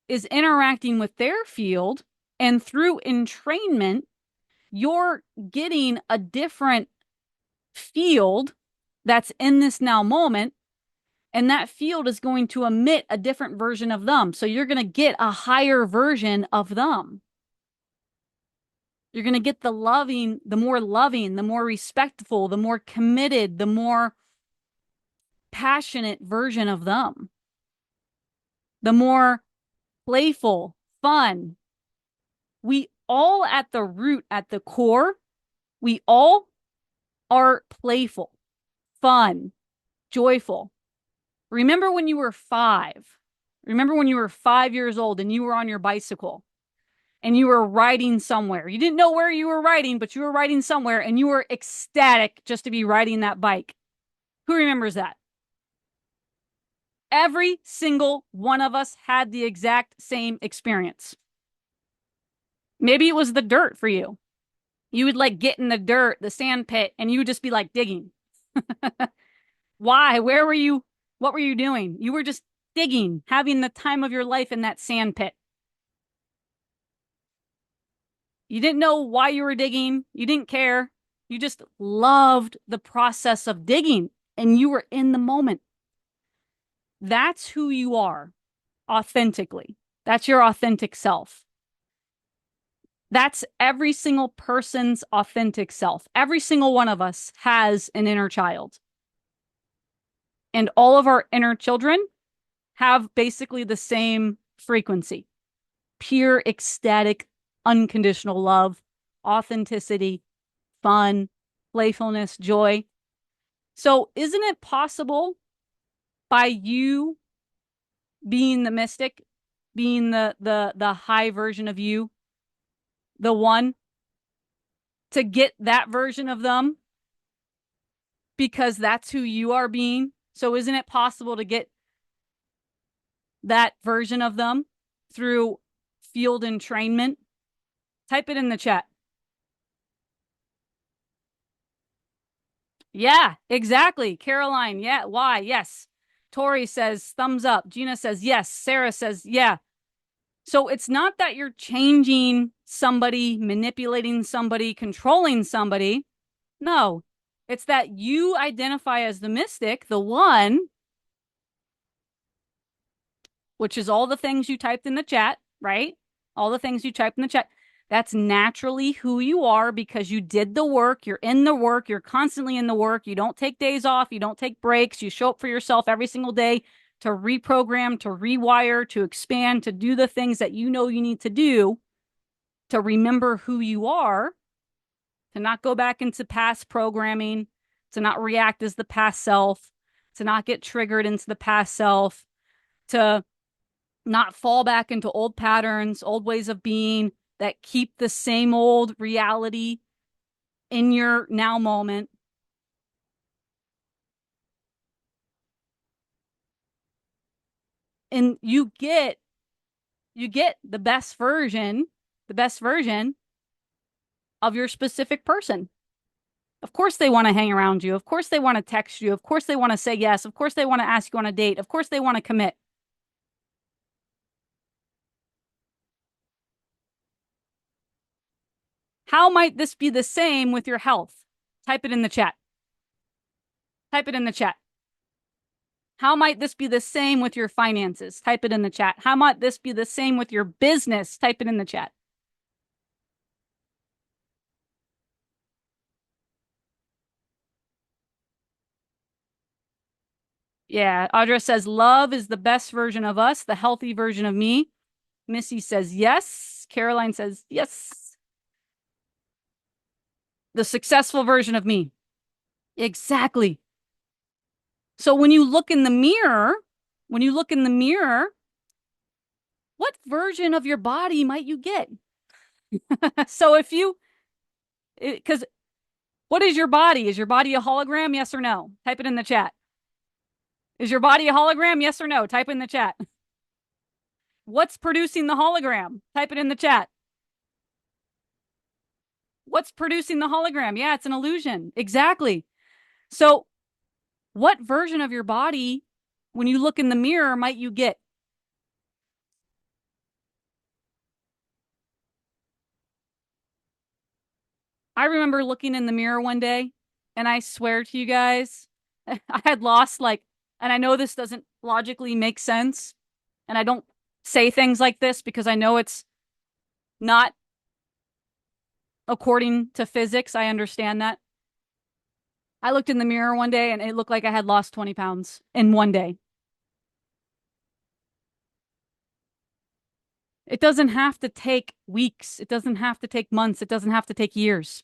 is interacting with their field, and through entrainment, you're getting a different field that's in this now moment, and that field is going to emit a different version of them. So you're going to get a higher version of them. You're going to get the more respectful, the more committed, the more passionate version of them. The more playful, fun. We all at the root, at the core, we all are playful, fun, joyful. Remember when you were 5? Remember when you were 5 years old and you were on your bicycle and you were riding somewhere. You didn't know where you were riding, but you were riding somewhere and you were ecstatic just to be riding that bike. Who remembers that? Every single one of us had the exact same experience. Maybe it was the dirt for you. You would like get in the dirt, the sand pit, and you would just be like digging. Why? Where were you? What were you doing? You were just digging, having the time of your life in that sand pit. You didn't know why you were digging. You didn't care. You just loved the process of digging, and you were in the moment. That's who you are authentically. That's your authentic self. That's every single person's authentic self. Every single one of us has an inner child. And all of our inner children have basically the same frequency. Pure, ecstatic, unconditional love, authenticity, fun, playfulness, joy. So isn't it possible by you being the mystic, being the high version of you, the one, to get that version of them because that's who you are being? So isn't it possible to get that version of them through field entrainment? Type it in the chat. Yeah, exactly. Caroline, yeah, why? Yes. Tori says thumbs up. Gina says yes. Sarah says yeah. So it's not that you're changing somebody, manipulating somebody, controlling somebody. No, it's that you identify as the mystic, the one, which is all the things you typed in the chat, right? All the things you typed in the chat. That's naturally who you are because you did the work. You're in the work. You're constantly in the work. You don't take days off. You don't take breaks. You show up for yourself every single day to reprogram, to rewire, to expand, to do the things that you know you need to do to remember who you are, to not go back into past programming, to not react as the past self, to not get triggered into the past self, to not fall back into old patterns, old ways of being that keep the same old reality in your now moment. And you get the best version of your specific person. Of course they want to hang around you. Of course they want to text you. Of course they want to say yes. Of course they want to ask you on a date. Of course they want to commit. How might this be the same with your health? Type it in the chat. Type it in the chat. How might this be the same with your finances? Type it in the chat. How might this be the same with your business? Type it in the chat. Yeah, Audra says love is the best version of us, the healthy version of me. Missy says yes. Caroline says yes. The successful version of me. Exactly. So when you look in the mirror, what version of your body might you get? So because what is your body? Is your body a hologram? Yes or no? Type it in the chat. Is your body a hologram? Yes or no? Type in the chat. What's producing the hologram? Type it in the chat. What's producing the hologram? Yeah, it's an illusion. Exactly. So what version of your body, when you look in the mirror, might you get? I remember looking in the mirror one day, and I swear to you guys, I had lost and I know this doesn't logically make sense, and I don't say things like this because I know it's not according to physics. I understand that. I looked in the mirror one day and it looked like I had lost 20 pounds in one day. It doesn't have to take weeks. It doesn't have to take months. It doesn't have to take years.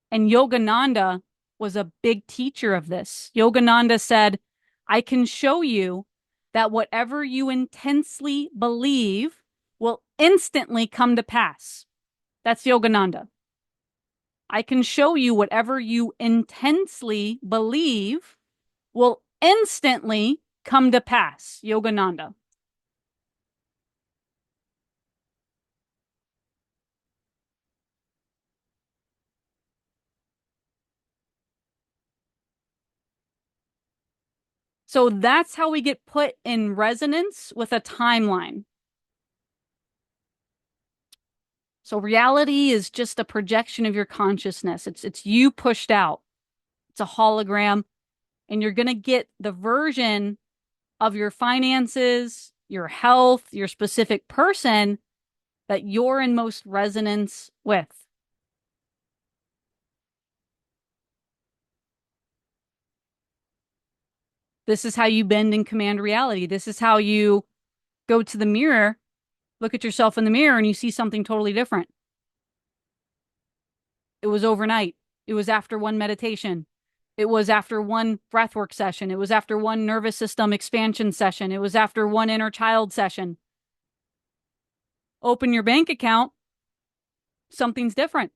And Yogananda was a big teacher of this. Yogananda said, I can show you that whatever you intensely believe will instantly come to pass. That's Yogananda. I can show you whatever you intensely believe will instantly come to pass. Yogananda. So that's how we get put in resonance with a timeline. So reality is just a projection of your consciousness. It's you pushed out. It's a hologram, and you're going to get the version of your finances, your health, your specific person that you're in most resonance with. This is how you bend and command reality. This is how you go to the mirror, look at yourself in the mirror, and you see something totally different. It was overnight. It was after one meditation. It was after one breathwork session. It was after one nervous system expansion session. It was after one inner child session. Open your bank account, something's different.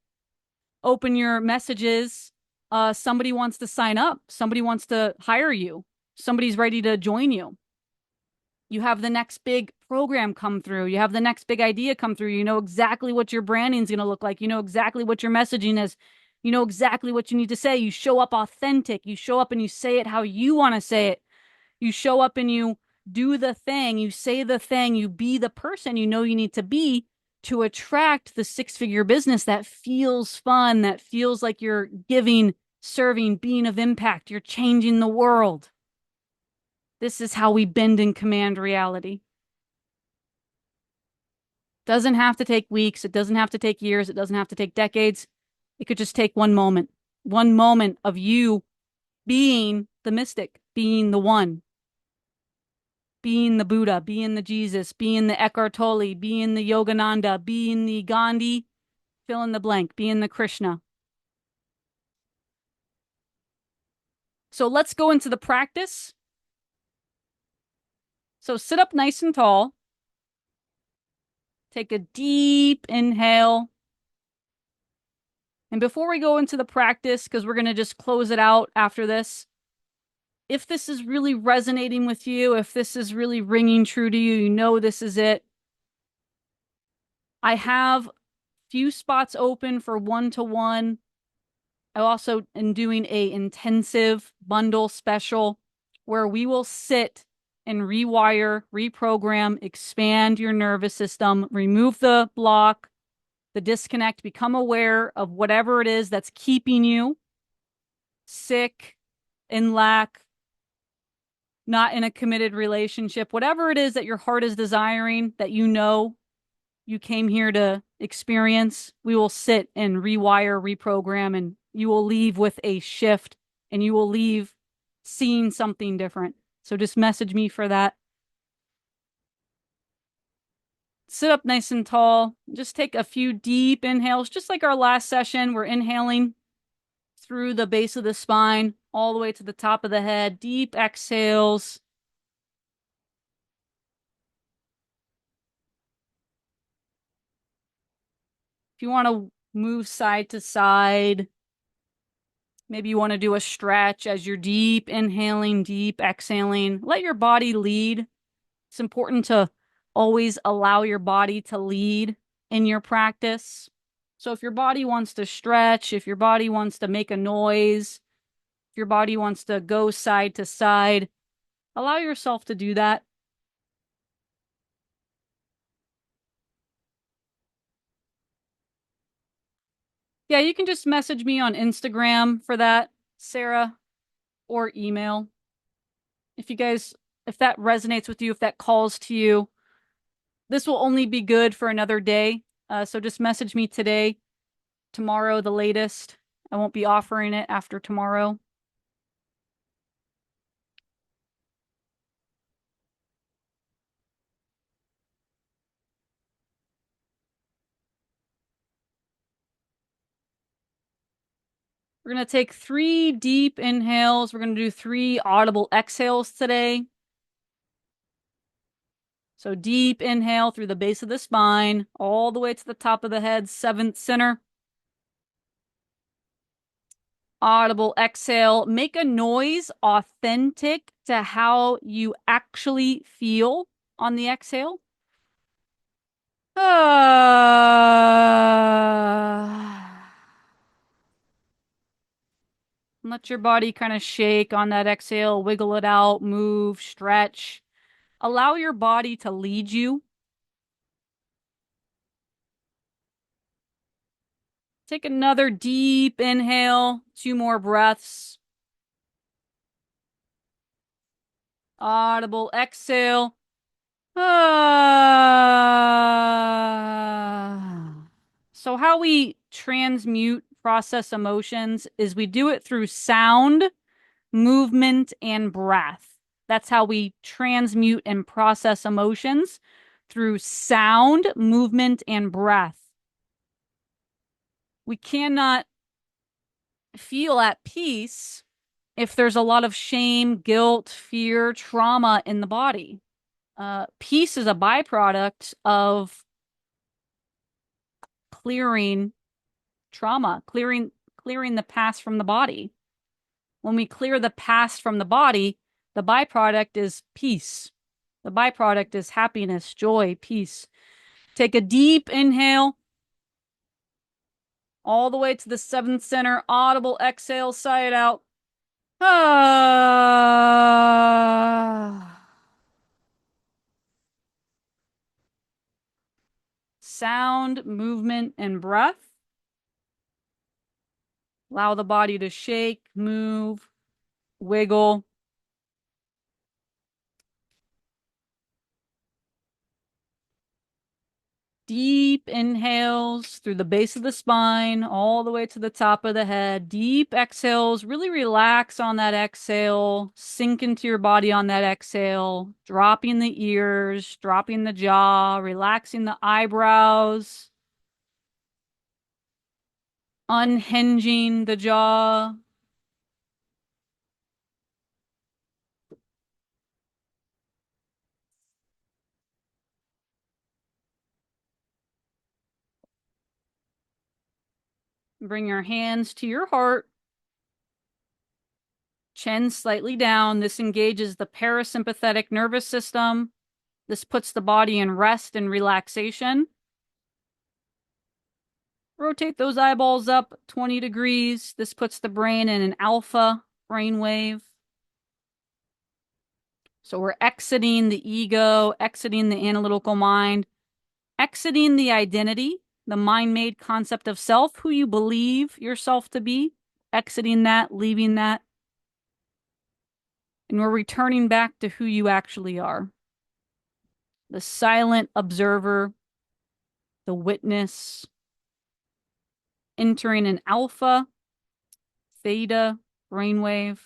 Open your messages, somebody wants to sign up. Somebody wants to hire you. Somebody's ready to join you. You have the next big program come through. You have the next big idea come through. You know exactly what your branding is going to look like. You know exactly what your messaging is. You know exactly what you need to say. You show up authentic. You show up and you say it how you want to say it. You show up and you do the thing. You say the thing. You be the person you know you need to be to attract the six-figure business that feels fun, that feels like you're giving, serving, being of impact. You're changing the world. This is how we bend and command reality. Doesn't have to take weeks. It doesn't have to take years. It doesn't have to take decades. It could just take one moment of you being the mystic, being the one. being the Buddha, being the Jesus, being the Eckhart Tolle, being the Yogananda, being the Gandhi, fill in the blank, being the Krishna. So let's go into the practice. So sit up nice and tall. Take a deep inhale. And before we go into the practice, because we're going to just close it out after this, if this is really resonating with you, if this is really ringing true to you, you know this is it. I have few spots open for one-to-one. I also am doing a intensive bundle special where we will sit and rewire, reprogram, expand your nervous system, remove the block, the disconnect, become aware of whatever it is that's keeping you sick, in lack, not in a committed relationship, whatever it is that your heart is desiring, that you know you came here to experience, we will sit and rewire, reprogram, and you will leave with a shift and you will leave seeing something different. So just message me for that. Sit up nice and tall. Just take a few deep inhales, just like our last session. We're inhaling through the base of the spine, all the way to the top of the head. Deep exhales. If you want to move side to side, maybe you want to do a stretch as you're deep inhaling, deep exhaling. Let your body lead. It's important to always allow your body to lead in your practice. So if your body wants to stretch, if your body wants to make a noise, if your body wants to go side to side, allow yourself to do that. Yeah, you can just message me on Instagram for that, Sarah, or email. If that resonates with you, if that calls to you, this will only be good for another day. So just message me today, tomorrow, the latest. I won't be offering it after tomorrow. We're going to take 3 deep inhales. We're going to do 3 audible exhales today. So deep inhale through the base of the spine, all the way to the top of the head, 7th center. Audible exhale. Make a noise authentic to how you actually feel on the exhale. Let your body kind of shake on that exhale, wiggle it out, move, stretch. Allow your body to lead you. Take another deep inhale, 2 more breaths. Audible exhale. So how we transmute, process emotions is we do it through sound, movement, and breath. That's how we transmute and process emotions, through sound, movement, and breath. We cannot feel at peace if there's a lot of shame, guilt, fear, trauma in the body. Peace is a byproduct of clearing trauma, clearing the past from the body. When we clear the past from the body, the byproduct is peace. The byproduct is happiness, joy, peace. Take a deep inhale all the way to the 7th center. Audible exhale, sigh it out. Sound, movement, and breath. Allow the body to shake, move, wiggle. Deep inhales through the base of the spine, all the way to the top of the head. Deep exhales. Really relax on that exhale. Sink into your body on that exhale. Dropping the ears, dropping the jaw, relaxing the eyebrows, unhinging the jaw. Bring your hands to your heart. Chin slightly down. This engages the parasympathetic nervous system. This puts the body in rest and relaxation. Rotate those eyeballs up 20 degrees. This puts the brain in an alpha brainwave. So we're exiting the ego, exiting the analytical mind, exiting the identity, the mind-made concept of self, who you believe yourself to be, exiting that, leaving that. And we're returning back to who you actually are. The silent observer, the witness, entering an alpha, theta brainwave.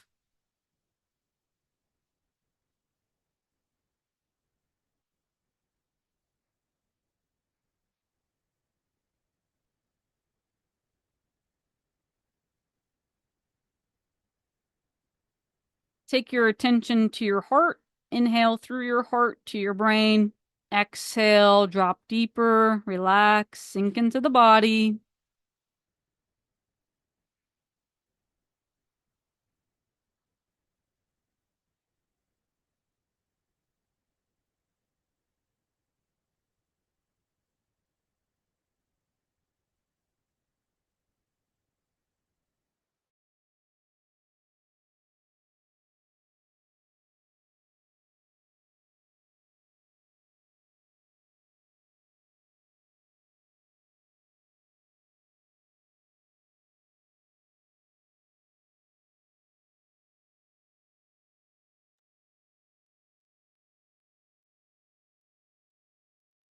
Take your attention to your heart. Inhale through your heart to your brain. Exhale, drop deeper, relax, sink into the body.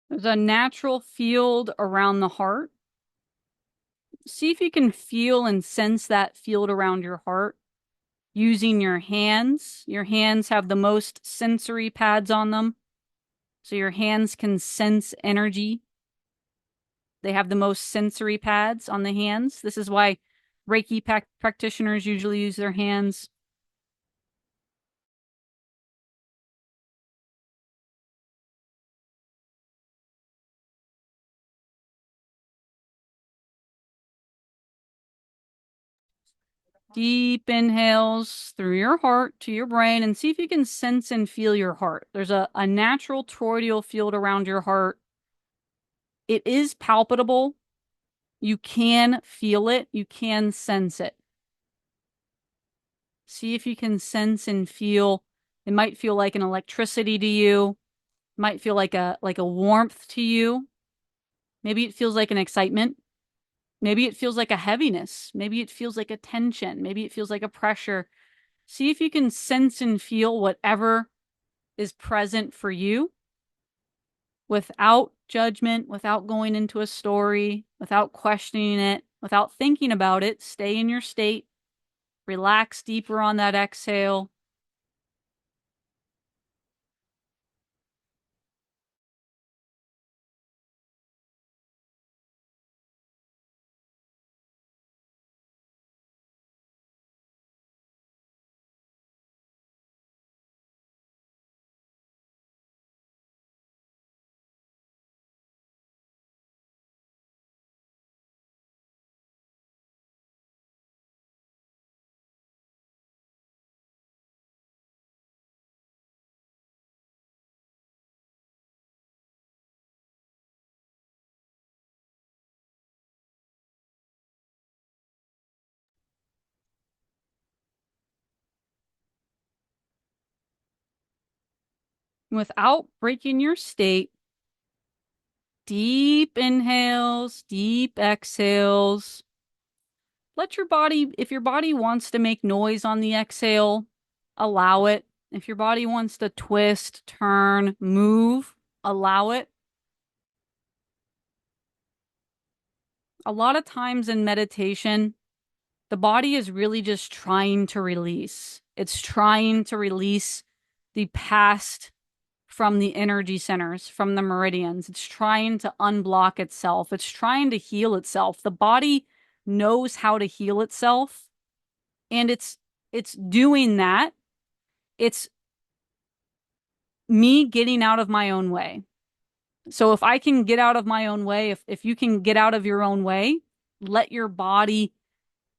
There's a natural field around the heart. See if you can feel and sense that field around your heart using your hands. Your hands have the most sensory pads on them. So your hands can sense energy. They have the most sensory pads on the hands. This is why Reiki practitioners usually use their hands. Deep inhales through your heart to your brain and see if you can sense and feel your heart. There's a natural toroidal field around your heart. It is palpable. You can feel it. You can sense it. See if you can sense and feel. It might feel like an electricity to you. It might feel like a warmth to you. Maybe it feels like an excitement. Maybe it feels like a heaviness. Maybe it feels like a tension. Maybe it feels like a pressure. See if you can sense and feel whatever is present for you without judgment, without going into a story, without questioning it, without thinking about it. Stay in your state. Relax deeper on that exhale. Without breaking your state, deep inhales, deep exhales. Let your body, if your body wants to make noise on the exhale, allow it. If your body wants to twist, turn, move, allow it. A lot of times in meditation, the body is really just trying to release. It's trying to release the past from the energy centers, from the meridians. It's trying to unblock itself. It's trying to heal itself. The body knows how to heal itself, and it's doing that. It's me getting out of my own way. So if I can get out of my own way, if you can get out of your own way, let your body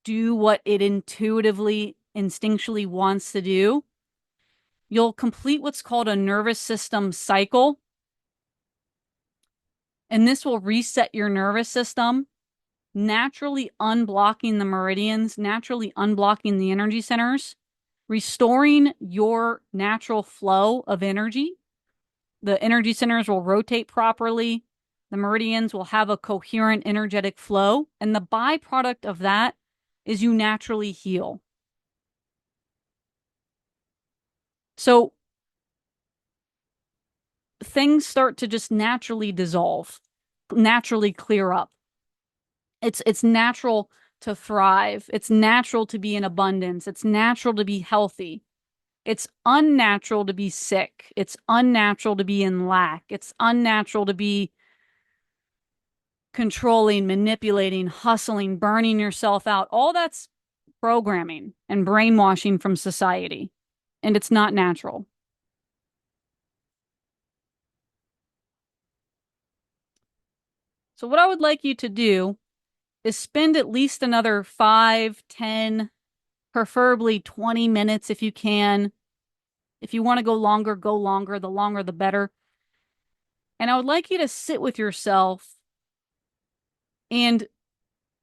do what it intuitively, instinctually wants to do, you'll complete what's called a nervous system cycle. And this will reset your nervous system, naturally unblocking the meridians, naturally unblocking the energy centers, restoring your natural flow of energy. The energy centers will rotate properly. The meridians will have a coherent energetic flow. And the byproduct of that is you naturally heal. So things start to just naturally dissolve, naturally clear up. It's natural to thrive. It's natural to be in abundance. It's natural to be healthy. It's unnatural to be sick. It's unnatural to be in lack. It's unnatural to be controlling, manipulating, hustling, burning yourself out. All that's programming and brainwashing from society, and it's not natural. So what I would like you to do is spend at least another 5, 10, preferably 20 minutes if you can. If you want to go longer, go longer. The longer, the better. And I would like you to sit with yourself and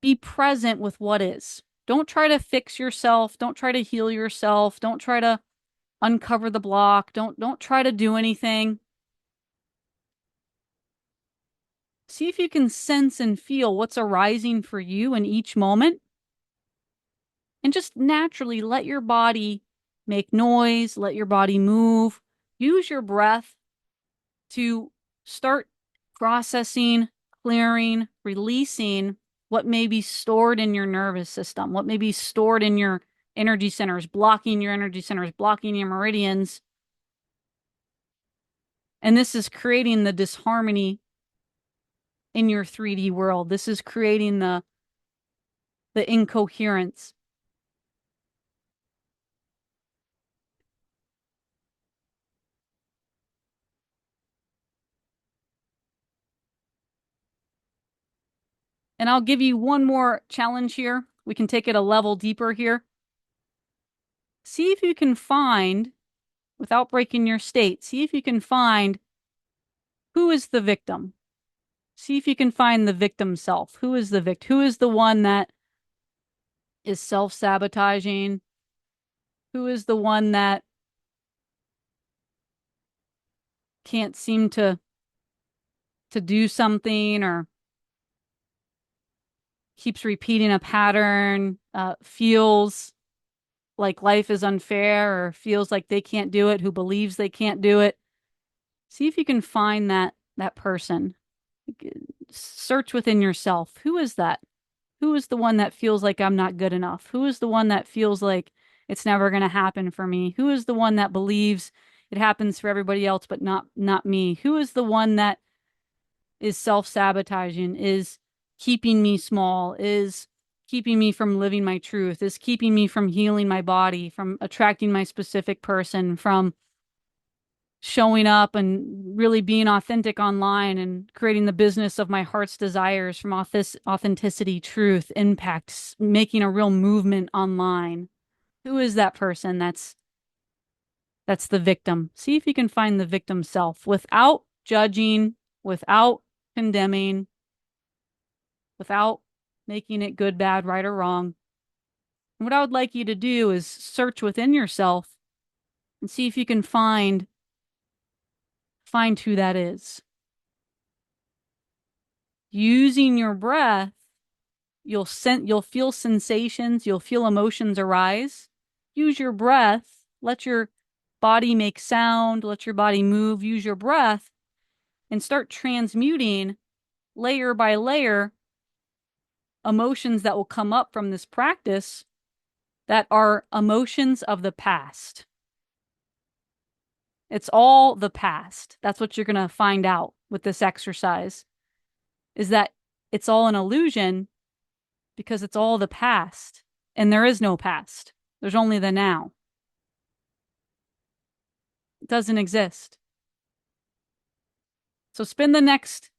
be present with what is. Don't try to fix yourself. Don't try to heal yourself. Don't try to uncover the block. Don't try to do anything. See if you can sense and feel what's arising for you in each moment. And just naturally let your body make noise, let your body move. Use your breath to start processing, clearing, releasing what may be stored in your nervous system, what may be stored in your energy centers, blocking your energy centers, blocking your meridians. And this is creating the disharmony in your 3D world. This is creating the incoherence. And I'll give you one more challenge here. We can take it a level deeper here. See if you can find, without breaking your state, see if you can find who is the victim. See if you can find the victim self. Who is the victim? Who is the one that is self-sabotaging? Who is the one that can't seem to do something, or keeps repeating a pattern, feels like life is unfair, or feels like they can't do it, who believes they can't do it? See if you can find that person. Search within yourself. Who is that? Who is the one that feels like I'm not good enough? Who is the one that feels like it's never going to happen for me? Who is the one that believes it happens for everybody else but not me? Who is the one that is self-sabotaging, is keeping me small, is keeping me from living my truth, is keeping me from healing my body, from attracting my specific person, from showing up and really being authentic online and creating the business of my heart's desires, from authenticity, truth, impact, making a real movement online? Who is that person that's the victim? See if you can find the victim self without judging, without condemning, without making it good, bad, right, or wrong. And what I would like you to do is search within yourself and see if you can find who that is. Using your breath, you'll feel sensations, you'll feel emotions arise. Use your breath, let your body make sound, let your body move, use your breath, and start transmuting layer by layer emotions that will come up from this practice that are emotions of the past. It's all the past. That's what you're going to find out with this exercise, is that it's all an illusion because it's all the past. And there is no past. There's only the now. It doesn't exist. So spend the next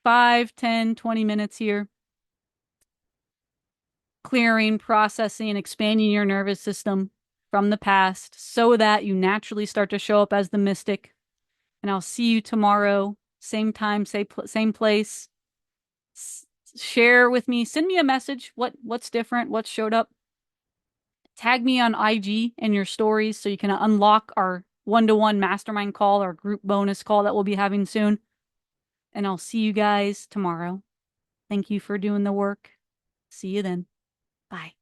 5, 10, 20 minutes here clearing, processing, expanding your nervous system from the past so that you naturally start to show up as the mystic. And I'll see you tomorrow, same time, same place. Share with me, send me a message. What's different? What showed up? Tag me on IG in your stories so you can unlock our one-to-one mastermind call, our group bonus call that we'll be having soon. And I'll see you guys tomorrow. Thank you for doing the work. See you then. Bye.